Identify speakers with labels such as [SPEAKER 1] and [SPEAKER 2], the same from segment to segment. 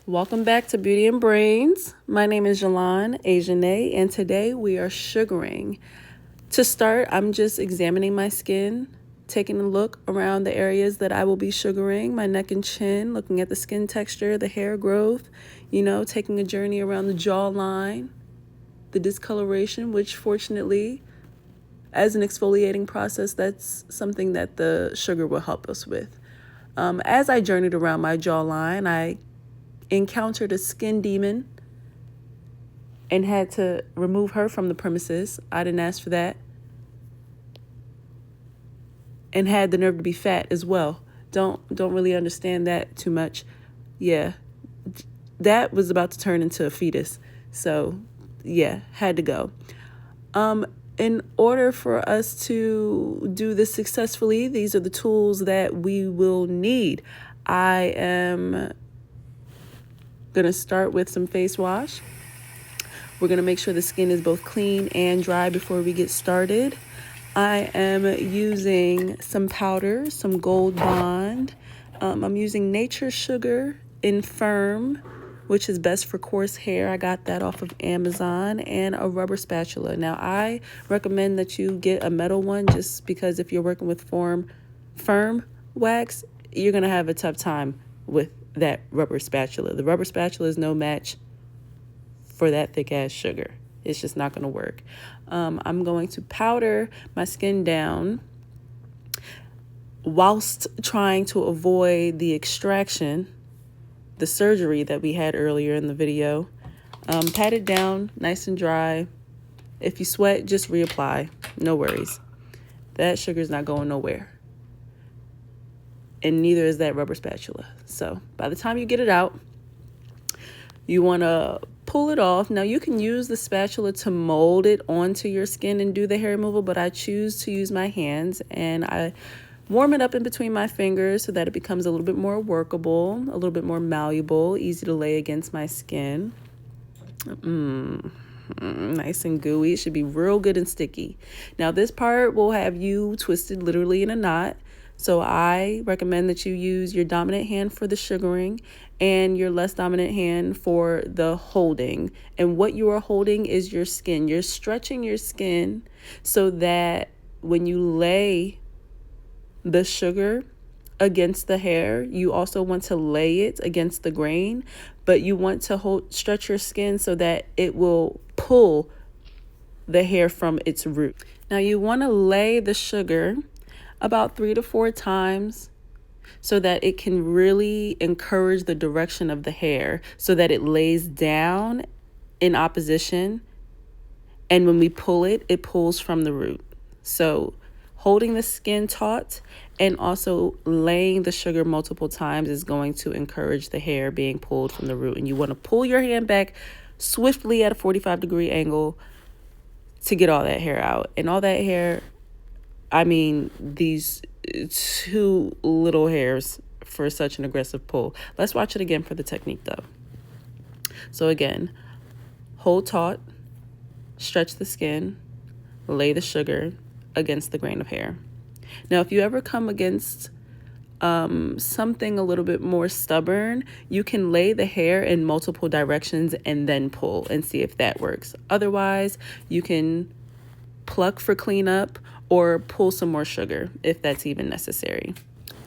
[SPEAKER 1] Welcome back to Beauty and Brains. My name is Lon Asia Nae, and today we are sugaring. To start, I'm just examining my skin, taking a look around the areas that I will be sugaring, my neck and chin, looking at the skin texture, the hair growth, taking a journey around the jawline, the discoloration, which fortunately, as an exfoliating process, that's something that the sugar will help us with. As I journeyed around my jawline, I encountered a skin demon and had to remove her from the premises. I didn't ask for that. And had the nerve to be fat as well. Don't really understand that too much. Yeah, that was about to turn into a fetus. So yeah, had to go. In order for us to do this successfully, these are the tools that we will need. I am gonna start with some face wash. We're gonna make sure the skin is both clean and dry before we get started. I am using some powder, some Gold Bond. I'm using Nature Sugar in Firm, which is best for coarse hair. I got that off of Amazon, and a rubber spatula. Now, I recommend that you get a metal one just because if you're working with firm wax, you're gonna have a tough time with that rubber spatula. The rubber spatula is no match for that thick ass sugar. It's just not going to work. I'm going to powder my skin down whilst trying to avoid the extraction, the surgery that we had earlier in the video. Pat it down nice and dry. If you sweat, just reapply. No worries. That sugar's not going nowhere. And neither is that rubber spatula. So by the time you get it out, you want to pull it off. Now you can use the spatula to mold it onto your skin and do the hair removal, but I choose to use my hands and I warm it up in between my fingers so that it becomes a little bit more workable, a little bit more malleable, easy to lay against my skin. Nice and gooey. It should be real good and sticky. Now this part will have you twisted literally in a knot. So I recommend that you use your dominant hand for the sugaring and your less dominant hand for the holding. And what you are holding is your skin. You're stretching your skin so that when you lay the sugar against the hair, you also want to lay it against the grain, but you want to stretch your skin so that it will pull the hair from its root. Now you want to lay the sugar about 3 to 4 times so that it can really encourage the direction of the hair so that it lays down in opposition. And when we pull it, it pulls from the root. So holding the skin taut and also laying the sugar multiple times is going to encourage the hair being pulled from the root. And you want to pull your hand back swiftly at a 45-degree angle to get all that hair out. And all that hair, I mean, these 2 little hairs for such an aggressive pull. Let's watch it again for the technique though. So again, hold taut, stretch the skin, lay the sugar against the grain of hair. Now, if you ever come against something a little bit more stubborn, you can lay the hair in multiple directions and then pull and see if that works. Otherwise, you can pluck for cleanup or pull some more sugar if that's even necessary.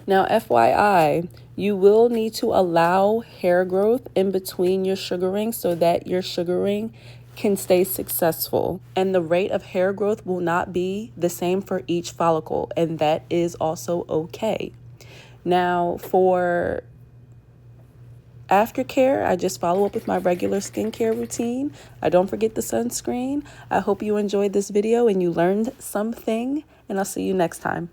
[SPEAKER 1] Now, FYI, you will need to allow hair growth in between your sugaring so that your sugaring can stay successful. And the rate of hair growth will not be the same for each follicle, and that is also okay. Now, for aftercare, I just follow up with my regular skincare routine. I don't forget the sunscreen. I hope you enjoyed this video and you learned something, and I'll see you next time.